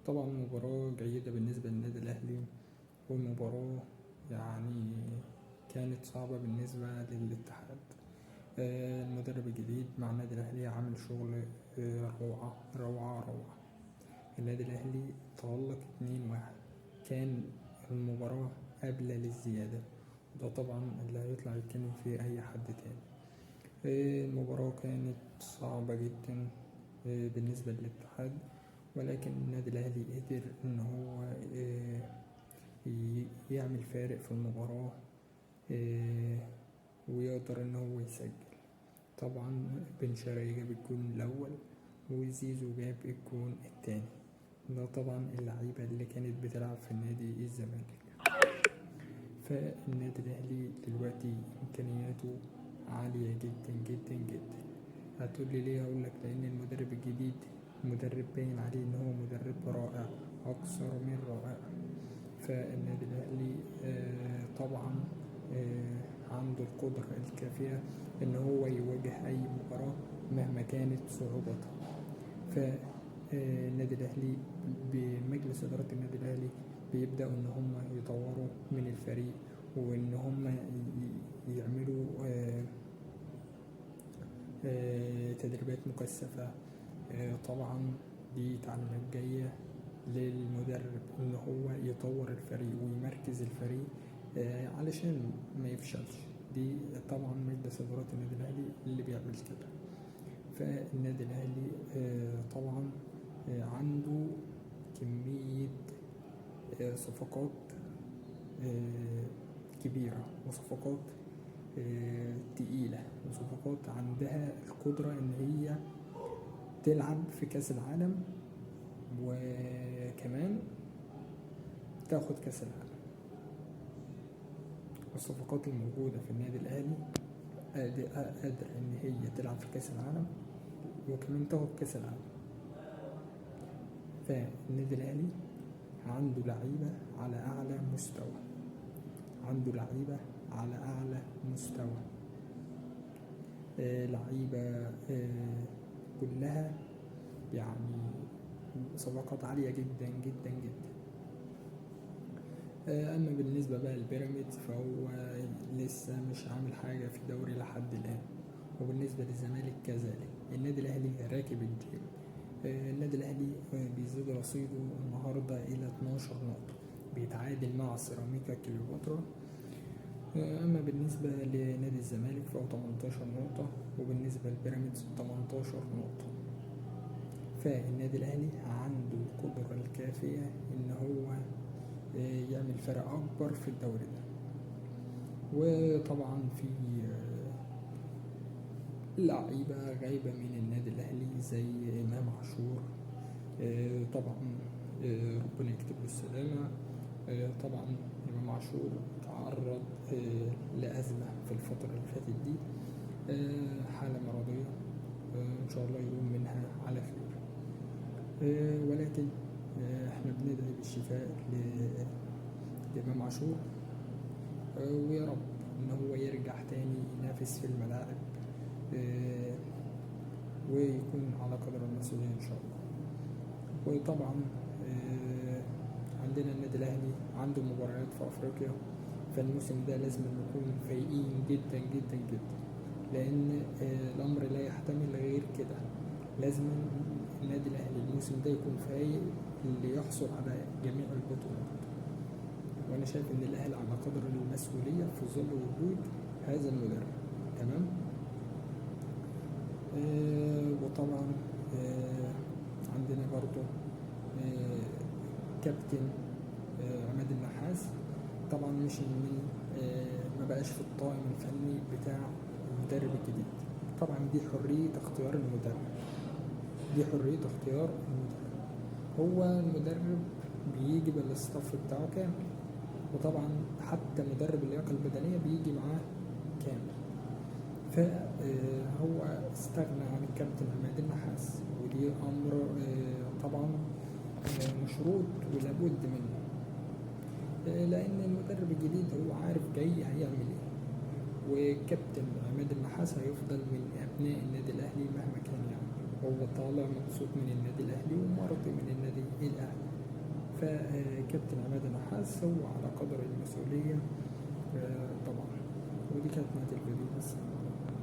طبعا مباراة جيدة بالنسبة للنادي الأهلي، والمباراة يعني كانت صعبة بالنسبة للاتحاد. المدرب الجديد مع النادي الأهلي عامل شغل روعة روعة روعة. النادي الأهلي تألق 2-1، كان المباراة قابلة للزيادة، وده طبعا اللي هيطلع يتكلم فيه أي حد تاني. المباراة كانت صعبة جدا بالنسبة للاتحاد، ولكن النادي الأهلي قدر إن هو يعمل فارق في المباراة ويقدر إن هو يسجل. طبعا بن شرقي جاب الجون الأول، وزيزو جاب الجون التاني. ده طبعا اللعيبة اللي كانت بتلعب في النادي الزمالك. فالنادي الأهلي دلوقتي إمكانياته عالية جدا جدا جدا. هتقولي ليه؟ هقولك لأن المدرب الجديد مدرب باين عليه إن هو مدرب رائع، أكثر من رائع. فالنادي الأهلي طبعا عنده القدرة الكافية إن هو يواجه أي مباراة مهما كانت صعوبتها. فالنادي الأهلي بمجلس إدارة النادي الأهلي بيبدأوا إن هم يطوروا من الفريق، وإن هم يعملوا تدريبات مكثفة. طبعا دي تعليمات جاية للمدرب إن هو يطور الفريق ويمركز الفريق علشان ما يفشلش. دي طبعا مجلس إدارة النادي الأهلي اللي بيعمل كده. فالنادي الأهلي طبعا عنده كمية صفقات كبيرة، وصفقات تقيلة، وصفقات عندها القدرة إن هي تلعب في كأس العالم، وكمان تاخد كأس العالم. الصفقات الموجودة في النادي الأهلي قادرة إن هي تلعب في كأس العالم وكمان تاخد كأس العالم. فالنادي الأهلي عنده لعيبة على أعلى مستوى، عنده لعيبة على أعلى مستوى، لعيبة كلها يعني صفقات عالية جدا جدا جدا. أما بالنسبة بقى لبيراميدز فهو لسه مش عامل حاجة في الدوري لحد الآن، وبالنسبة للزمالك كذلك. النادي الأهلي راكب الجيم. النادي الأهلي بيزيد رصيده النهاردة إلى 12 نقطة، بيتعادل مع سيراميكا كليوباترا. أما بالنسبة لنادي الزمالك فهو 18 نقطة، وبالنسبة لبيراميدز 18 نقطة. فالنادي الأهلي عنده القدرة الكافية إن هو يعمل فرق أكبر في الدوري ده. وطبعا في لعيبة غايبة من النادي الأهلي زي إمام عاشور. طبعا ربنا يكتب له السلامة. طبعا إمام عاشور تعرض لأزمة في الفترة اللي فاتت دي، حالة مرضية إن شاء الله يقوم منها على خير. ولكن احنا بندعي بالشفاء لإمام عاشور، ويا رب إن هو يرجع تاني ينافس في الملاعب ويكون على قدر المسؤولية إن شاء الله. وطبعا عندنا النادي الأهلي عنده مباريات في أفريقيا، فالموسم ده لازم نكون فايقين جدا جدا جدا، لأن الأمر لا يحتمل غير كده. لازم النادي الأهلي الموسم ده يكون فايق ليحصل على جميع البطولات. وأنا شايف إن الأهلي على قدر المسؤولية في ظل وجود هذا المدرب. تمام. وطبعا عندنا برضو كابتن عماد النحاس. طبعا مش من ما بقاش في القائم الفني بتاع المدرب الجديد. طبعا دي حرية اختيار المدرب، دي حرية اختيار المدرب. هو المدرب بيجي بالاستاف بتاعه كامل، وطبعا حتى مدرب اللياقة البدنية بيجي معاه كامل. فهو استغنى عن الكابتن عماد النحاس، ودي أمر طبعا مشروط ولابد منه، لأن المدرب الجديد هو عارف جاي هيعمل ايه. وكابتن عماد النحاس هيفضل من أبناء النادي الأهلي مهما كان، يعني هو طالع مبسوط من النادي الأهلي ومرضي من النادي الأهلي. فكابتن عماد النحاس هو على قدر المسؤولية طبعا. ودي كانت نهاية الفيديو بس.